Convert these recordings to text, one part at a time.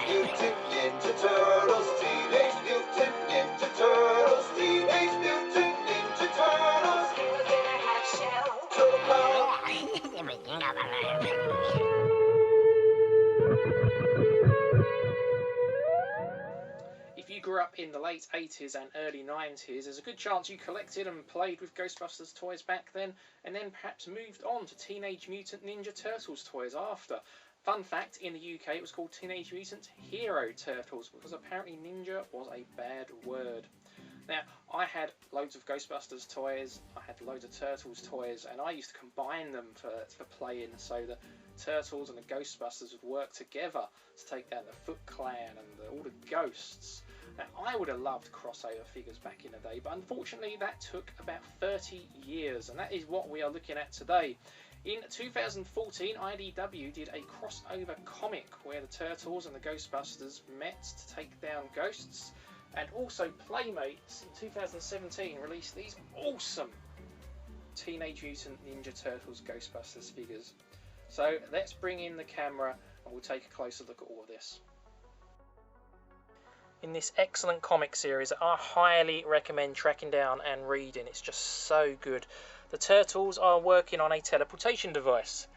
Mutant Ninja Turtles, Teenage Mutant Ninja Turtles, Teenage Mutant Ninja Turtles. Turtle Power. If you grew up in the late 80s and early 90s, there's a good chance you collected and played with Ghostbusters toys back then, and then perhaps moved on to Teenage Mutant Ninja Turtles toys after. Fun fact, in the UK it was called Teenage Mutant Hero Turtles, because apparently ninja was a bad word. Now, I had loads of Ghostbusters toys, I had loads of Turtles toys, and I used to combine them for playing, so the Turtles and the Ghostbusters would work together to take down the Foot Clan and all the ghosts. Now, I would have loved crossover figures back in the day, but unfortunately that took about 30 years, and that is what we are looking at today. In 2014, IDW did a crossover comic where the Turtles and the Ghostbusters met to take down ghosts, and also Playmates in 2017 released these awesome Teenage Mutant Ninja Turtles Ghostbusters figures. So let's bring in the camera and we'll take a closer look at all of this. In this excellent comic series that I highly recommend tracking down and reading, it's just so good. The Turtles are working on a teleportation device,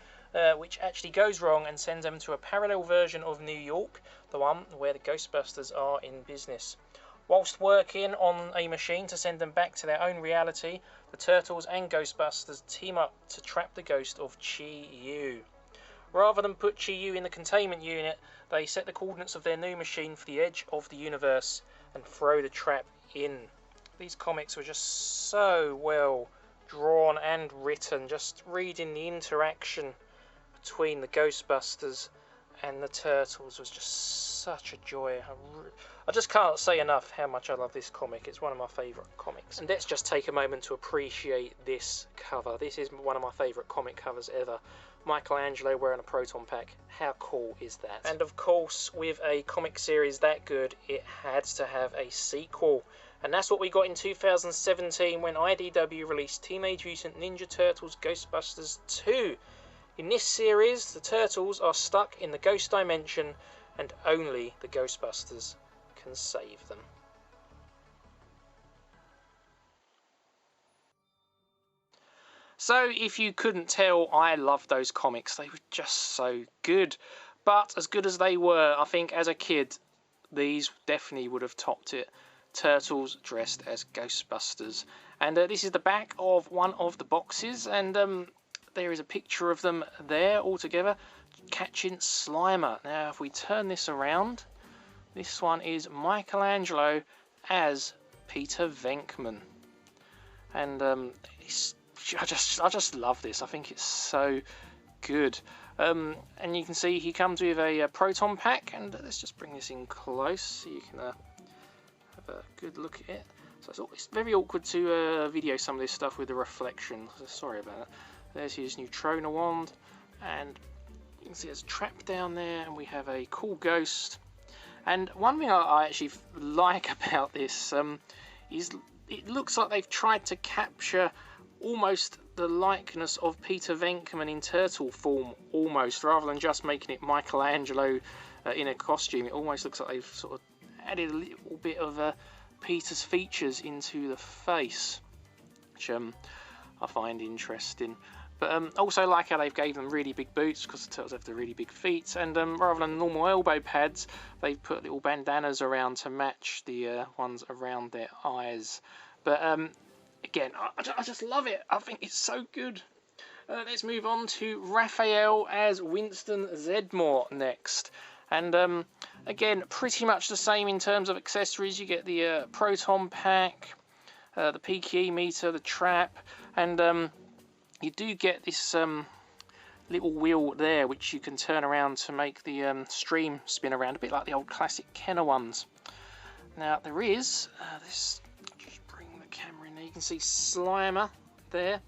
which actually goes wrong and sends them to a parallel version of New York, the one where the Ghostbusters are in business. Whilst working on a machine to send them back to their own reality, the Turtles and Ghostbusters team up to trap the ghost of Chi-Yu. Rather than put Chi-Yu in the containment unit, they set the coordinates of their new machine for the edge of the universe and throw the trap in. These comics were just so well drawn and written, just reading the interaction between the Ghostbusters and the Turtles was just such a joy. I just can't say enough how much I love this comic. It's one of my favourite comics. And let's just take a moment to appreciate this cover. This is one of my favourite comic covers ever. Michelangelo wearing a Proton Pack. How cool is that? And of course, with a comic series that good, it had to have a sequel. And that's what we got in 2017 when IDW released Teenage Mutant Ninja Turtles Ghostbusters 2. In this series, the Turtles are stuck in the ghost dimension and only the Ghostbusters can save them. So if you couldn't tell, I love those comics. They were just so good. But as good as they were, I think as a kid, these definitely would have topped it. Turtles dressed as Ghostbusters. And this is the back of one of the boxes, and there is a picture of them there all together catching Slimer. Now if we turn this around, this one is Michelangelo as Peter Venkman. And I just love this. I think it's so good. And you can see he comes with a Proton Pack, and let's just bring this in close so you can have a good look at it. So it's very awkward to video some of this stuff with the reflection, so sorry about that. There's his Neutrona wand, and you can see there's a trap down there, and we have a cool ghost. And one thing I actually like about this is it looks like they've tried to capture almost the likeness of Peter Venkman in turtle form, almost, rather than just making it Michelangelo in a costume. It almost looks like they've sort of added a little bit of Peter's features into the face, which I find interesting. But also like how they've gave them really big boots, because the turtles have the really big feet, and rather than normal elbow pads, they've put little bandanas around to match the ones around their eyes. But again, I just love it. I think it's so good. Let's move on to Raphael as Winston Zedmor next. And again, pretty much the same in terms of accessories. You get the Proton Pack, the PKE meter, the trap, and you do get this little wheel there which you can turn around to make the stream spin around, a bit like the old classic Kenner ones. Now there is this, just bring the camera in there, you can see Slimer there,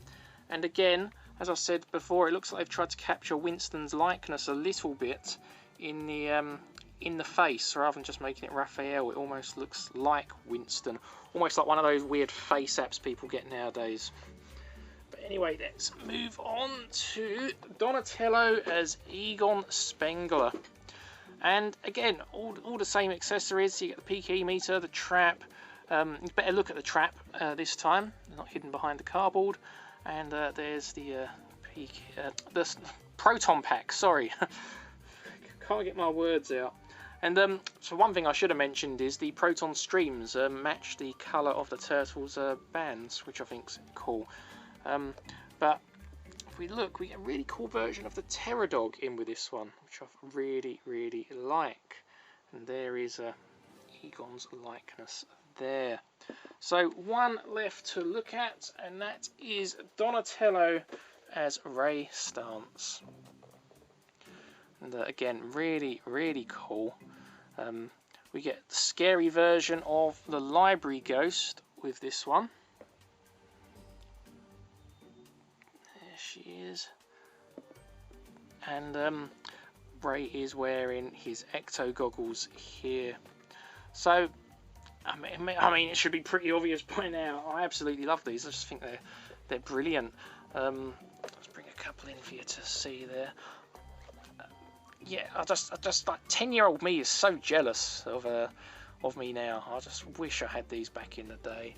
and again, as I said before, it looks like they've tried to capture Winston's likeness a little bit in the face, rather than just making it Raphael. It almost looks like Winston, almost like one of those weird face apps people get nowadays. But anyway, let's move on to Donatello as Aegon Spangler. And again, all the same accessories. So you get the PK meter, the trap. You better look at the trap this time, not hidden behind the cardboard. And there's the Proton Pack. Sorry, can't get my words out. And so one thing I should have mentioned is the proton streams match the colour of the turtles' bands, which I think's cool. But if we look, we get a really cool version of the Pterodog in with this one, which I really, really like. And there is Aegon's likeness there. So one left to look at, and that is Donatello as Ray Stance. And again, really, really cool. We get the scary version of the library ghost with this one. There she is. And Ray is wearing his ecto goggles here. So, I mean, it should be pretty obvious by now. I absolutely love these. I just think they're brilliant. Let's bring a couple in for you to see there. Yeah, I just like 10-year-old me is so jealous of me now. I just wish I had these back in the day.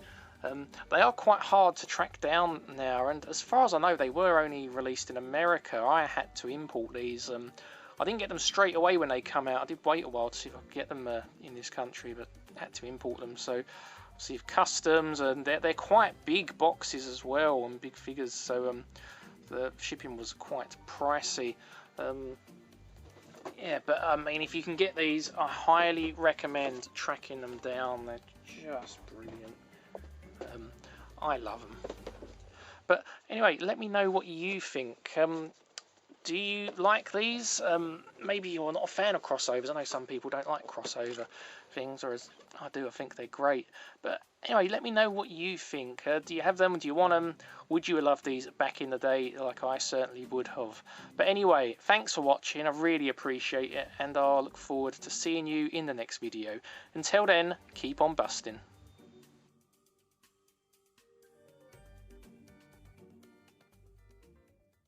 They are quite hard to track down now, and as far as I know, they were only released in America. I had to import these. I didn't get them straight away when they come out. I did wait a while to see if I could get them in this country, but had to import them. So, see if customs, and they're quite big boxes as well, and big figures. So the shipping was quite pricey. Yeah, but I mean, if you can get these, I highly recommend tracking them down. They're just brilliant. I love them. But anyway, let me know what you think. Do you like these? Maybe you're not a fan of crossovers. I know some people don't like crossover things, whereas I do. I think they're great. But anyway, let me know what you think. Do you have them? Do you want them? Would you have loved these back in the day like I certainly would have? But anyway, thanks for watching. I really appreciate it, and I'll look forward to seeing you in the next video. Until then, keep on busting.